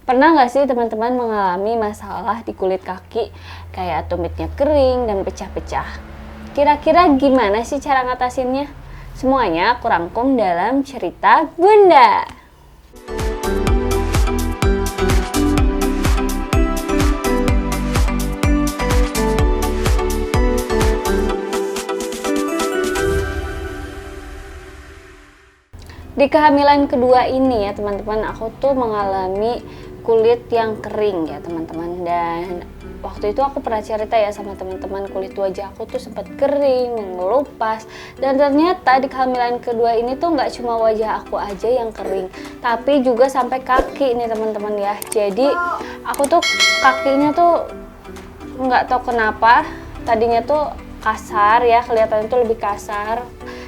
Pernah nggak sih teman-teman mengalami masalah di kulit kaki kayak tumitnya kering dan pecah-pecah? Kira-kira gimana sih cara ngatasinnya? Semuanya aku rangkum dalam cerita Bunda. Di kehamilan kedua ini ya teman-teman, aku tuh mengalami kulit yang kering ya teman-teman. Dan waktu itu aku pernah cerita ya sama teman-teman, kulit wajah aku tuh sempat kering, mengelupas. Dan ternyata di kehamilan kedua ini tuh nggak cuma wajah aku aja yang kering, tapi juga sampai kaki nih teman-teman ya. Jadi aku tuh kakinya tuh nggak tahu kenapa tadinya tuh kasar ya, kelihatannya tuh lebih kasar.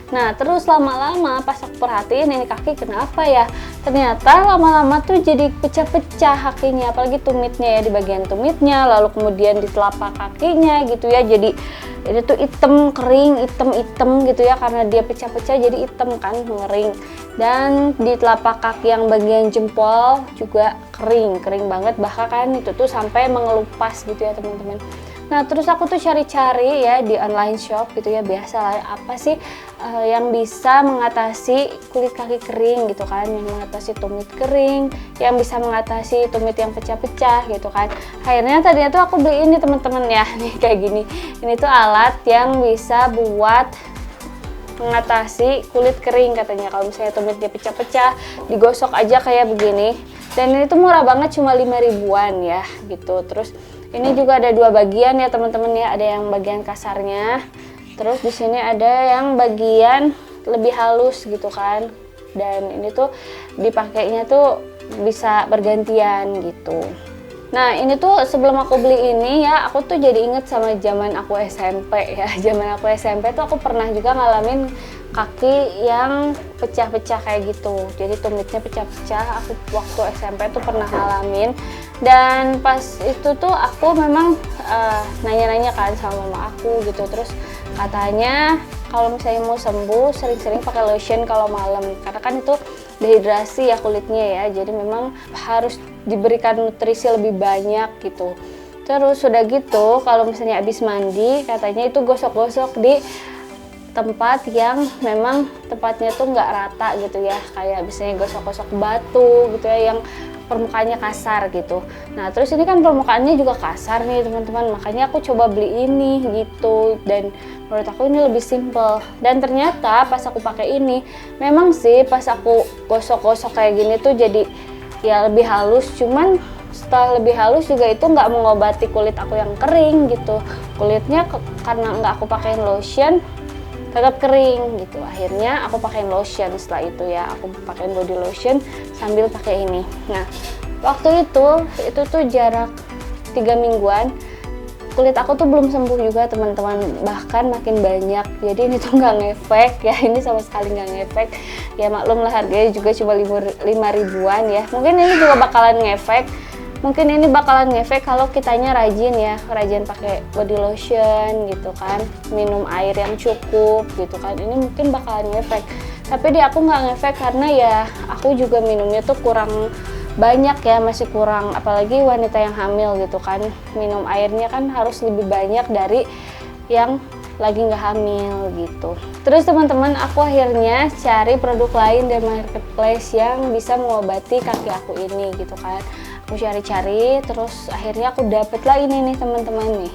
Nah terus lama-lama pas aku perhatiin ini kaki kenapa ya, ternyata lama-lama tuh jadi pecah-pecah kakinya, apalagi tumitnya ya, di bagian tumitnya, lalu kemudian di telapak kakinya gitu ya. Jadi ini tuh hitam, kering, hitam gitu ya, karena dia pecah-pecah jadi hitam kan, mengering. Dan di telapak kaki yang bagian jempol juga kering banget, bahkan itu tuh sampai mengelupas gitu ya teman-teman. Nah terus aku tuh cari-cari ya di online shop gitu ya, biasa lah apa sih yang bisa mengatasi kulit kaki kering gitu kan, yang mengatasi tumit kering, yang bisa mengatasi tumit yang pecah-pecah gitu kan. Akhirnya tadinya tuh aku beli ini teman-teman ya, nih kayak gini. Ini tuh alat yang bisa buat mengatasi kulit kering katanya. Kalau misalnya tumitnya pecah-pecah, digosok aja kayak begini. Dan ini tuh murah banget, cuma 5 ribuan ya gitu. Terus ini juga ada dua bagian ya teman-teman ya, ada yang bagian kasarnya, terus di sini ada yang bagian lebih halus gitu kan. Dan ini tuh dipakainya tuh bisa bergantian gitu. Nah ini tuh sebelum aku beli ini ya, aku tuh jadi inget sama zaman aku SMP ya. Zaman aku SMP tuh aku pernah juga ngalamin kaki yang pecah-pecah kayak gitu. Jadi tumitnya pecah-pecah, aku waktu SMP tuh pernah ngalamin. Dan pas itu tuh aku memang nanya-nanya kan sama mama aku gitu. Terus katanya kalau misalnya mau sembuh sering-sering pakai lotion kalau malam, karena kan itu dehidrasi ya kulitnya ya, jadi memang harus diberikan nutrisi lebih banyak gitu. Terus sudah gitu kalau misalnya habis mandi katanya itu gosok-gosok di tempat yang memang tempatnya tuh nggak rata gitu ya, kayak misalnya gosok-gosok batu gitu ya yang permukaannya kasar gitu. Nah terus ini kan permukaannya juga kasar nih teman-teman, makanya aku coba beli ini gitu. Dan menurut aku ini lebih simple. Dan ternyata pas aku pakai ini, memang sih pas aku gosok-gosok kayak gini tuh jadi ya lebih halus. Cuman setelah lebih halus juga itu nggak mengobati kulit aku yang kering gitu. Kulitnya karena nggak aku pakein lotion tetap kering gitu. Akhirnya aku pakein lotion setelah itu ya, aku pakein body lotion sambil pakai ini. Nah waktu itu tuh jarak 3 mingguan, kulit aku tuh belum sembuh juga teman-teman, bahkan makin banyak. Jadi ini tuh nggak ngefek ya, ini sama sekali nggak ngefek ya. Maklum lah harganya juga cuma 5 ribuan ya. Mungkin ini juga bakalan ngefek, mungkin ini bakalan ngefek kalau kitanya rajin ya, rajin pakai body lotion gitu kan, minum air yang cukup gitu kan. Ini mungkin bakalan ngefek, tapi di aku nggak ngefek karena ya aku juga minumnya tuh kurang banyak ya, masih kurang, apalagi wanita yang hamil gitu kan, minum airnya kan harus lebih banyak dari yang lagi nggak hamil gitu. Terus teman-teman, aku akhirnya cari produk lain dari marketplace yang bisa mengobati kaki aku ini gitu kan. Aku cari-cari, terus akhirnya aku dapet lah ini nih teman-teman nih.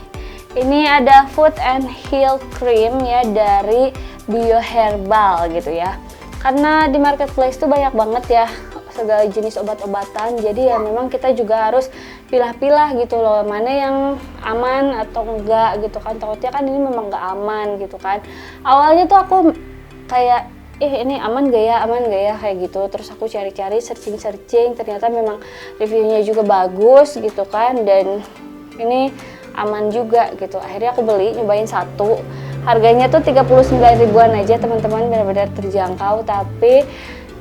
Ini ada Food and Heal Cream ya dari Bio Herbal gitu ya. Karena di marketplace tuh banyak banget ya segala jenis obat-obatan, jadi ya memang kita juga harus pilah-pilah gitu loh, mana yang aman atau enggak gitu kan. Takutnya kan ini memang enggak aman gitu kan. Awalnya tuh aku kayak ini aman gak ya kayak gitu. Terus aku cari-cari, searching, ternyata memang reviewnya juga bagus gitu kan, dan ini aman juga gitu. Akhirnya aku beli, nyobain satu, harganya tuh 39 ribuan aja teman-teman, benar-benar terjangkau. Tapi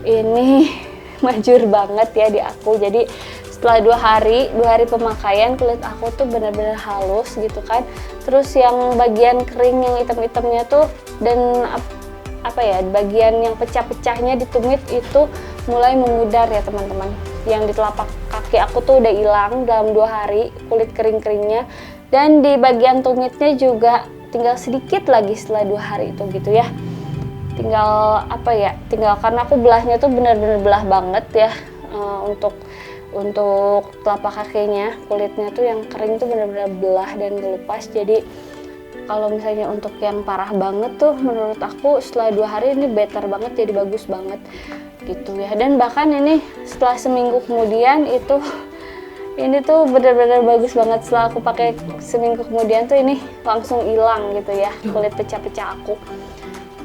ini manjur banget ya di aku. Jadi setelah 2 hari pemakaian, kulit aku tuh benar-benar halus gitu kan. Terus yang bagian kering yang hitam-hitamnya tuh, dan apa ya, bagian yang pecah-pecahnya di tumit itu mulai memudar ya teman-teman. yang di telapak kaki aku tuh udah hilang dalam 2 hari kulit kering-keringnya, dan di bagian tumitnya juga tinggal sedikit lagi setelah 2 hari itu gitu ya. Tinggal apa ya, tinggal karena aku belahnya tuh benar-benar belah banget ya, untuk telapak kakinya kulitnya tuh yang kering tuh benar-benar belah dan ngelupas. Jadi kalau misalnya untuk yang parah banget tuh menurut aku setelah 2 hari ini better banget, jadi bagus banget gitu ya. Dan bahkan ini setelah seminggu kemudian itu ini tuh benar-benar bagus banget. Setelah aku pakai seminggu kemudian tuh ini langsung hilang gitu ya kulit pecah-pecah aku.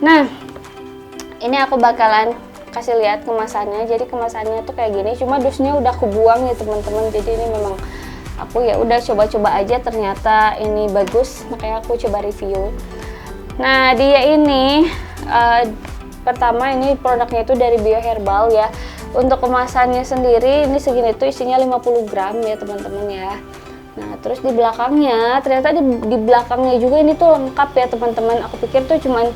Nah, ini aku bakalan kasih lihat kemasannya. Jadi kemasannya tuh kayak gini, cuma dusnya udah aku buang ya teman-teman. Jadi ini memang aku ya udah coba-coba aja, ternyata ini bagus, makanya aku coba review. Nah, dia ini pertama ini produknya itu dari Bio Herbal ya. Untuk kemasannya sendiri ini segini tuh isinya 50 gram ya teman-teman ya. Nah, terus di belakangnya ternyata di belakangnya juga ini tuh lengkap ya teman-teman. Aku pikir tuh cuman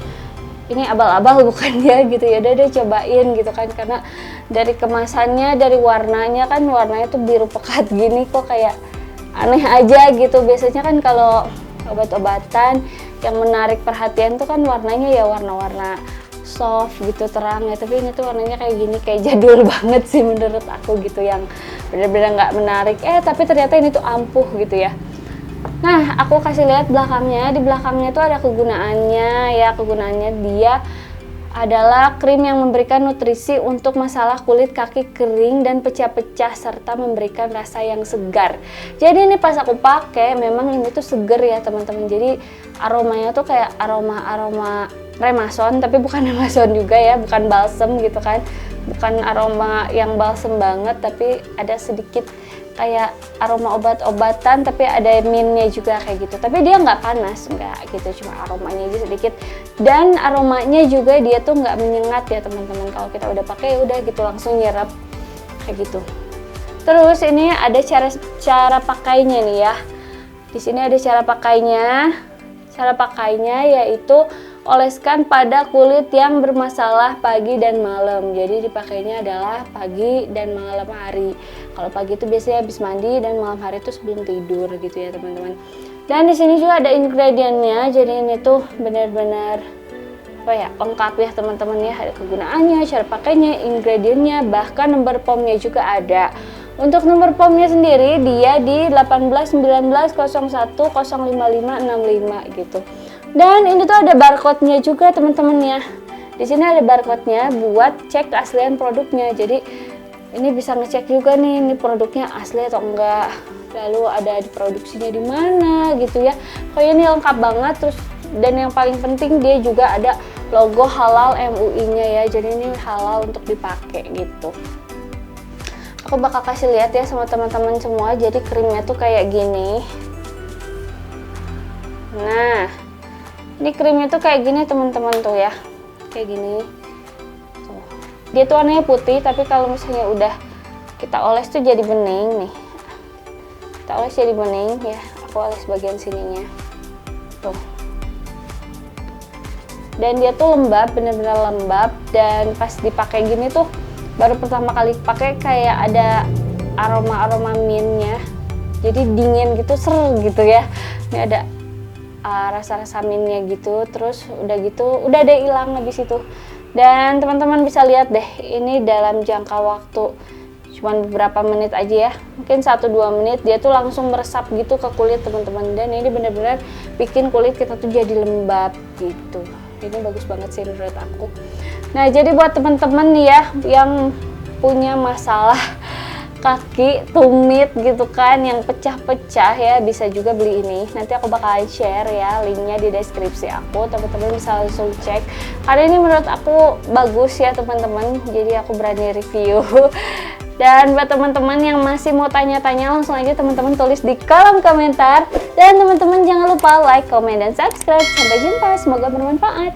ini abal-abal bukan ya gitu ya. Udah deh cobain gitu kan, karena dari kemasannya, dari warnanya kan, warnanya tuh biru pekat gini kok kayak aneh aja gitu. Biasanya kan kalau obat-obatan yang menarik perhatian tuh kan warnanya ya warna-warna soft gitu, terang ya, tapi ini tuh warnanya kayak gini, kayak jadul banget sih menurut aku gitu, yang bener-bener nggak menarik. Tapi ternyata ini tuh ampuh gitu ya. Nah, aku kasih lihat belakangnya. Di belakangnya tuh ada kegunaannya ya. Kegunaannya dia adalah krim yang memberikan nutrisi untuk masalah kulit kaki kering dan pecah-pecah, serta memberikan rasa yang segar. Jadi ini pas aku pakai memang ini tuh seger ya teman-teman. Jadi aromanya tuh kayak aroma Remason, tapi bukan Remason juga ya, bukan balsem gitu kan. Bukan aroma yang balsem banget, tapi ada sedikit kayak aroma obat-obatan, tapi ada mintnya juga kayak gitu. Tapi dia nggak panas, nggak gitu, cuma aromanya aja sedikit. Dan aromanya juga dia tuh nggak menyengat ya teman-teman. Kalau kita udah pakai udah gitu langsung nyerap kayak gitu. Terus ini ada cara pakainya nih ya. Di sini ada cara pakainya. Cara pakainya yaitu oleskan pada kulit yang bermasalah pagi dan malam. Jadi dipakainya adalah pagi dan malam hari. Kalau pagi itu biasanya habis mandi, dan malam hari itu sebelum tidur gitu ya teman-teman. Dan di sini juga ada ingredientnya. Jadi ini tuh benar-benar apa ya, lengkap ya teman-teman ya. Ada kegunaannya, cara pakainya, ingredientnya, bahkan nomor POM-nya juga ada. Untuk nomor POM-nya sendiri dia di 18 19 01 055 65 gitu. Dan ini tuh ada barcode-nya juga teman-teman ya. Di sini ada barcode-nya buat cek keaslian produknya. Jadi ini bisa ngecek juga nih, ini produknya asli atau enggak. Lalu ada diproduksinya di mana gitu ya. Kayak ini lengkap banget. Terus dan yang paling penting dia juga ada logo halal MUI-nya ya. Jadi ini halal untuk dipakai gitu. Aku bakal kasih lihat ya sama teman-teman semua. Jadi krimnya tuh kayak gini. Nah, ini krimnya tuh kayak gini teman-teman tuh ya, kayak gini. Tuh. Dia tuh warnanya putih, tapi kalau misalnya udah kita oles tuh jadi bening nih. Kita oles jadi bening ya. Aku oles bagian sininya. Tuh. Dan dia tuh lembab, bener-bener lembab. Dan pas dipakai gini tuh, baru pertama kali pakai kayak ada aroma mintnya. Jadi dingin gitu, seru gitu ya. Ini ada rasa-rasa mintnya gitu. Terus udah gitu udah deh hilang habis itu. Dan teman-teman bisa lihat deh, ini dalam jangka waktu cuman beberapa menit aja ya, mungkin 1-2 menit dia tuh langsung meresap gitu ke kulit teman-teman. Dan ini benar-benar bikin kulit kita tuh jadi lembab gitu. Ini bagus banget sih menurut aku. Nah, jadi buat teman-teman nih ya yang punya masalah kaki, tumit gitu kan, yang pecah-pecah ya, bisa juga beli ini. Nanti aku bakalan share ya linknya di deskripsi aku, teman-teman bisa langsung cek. Karena ini menurut aku bagus ya teman-teman, jadi aku berani review. Dan buat teman-teman yang masih mau tanya-tanya, langsung aja teman-teman tulis di kolom komentar. Dan teman-teman jangan lupa like, comment, dan subscribe. Sampai jumpa, semoga bermanfaat.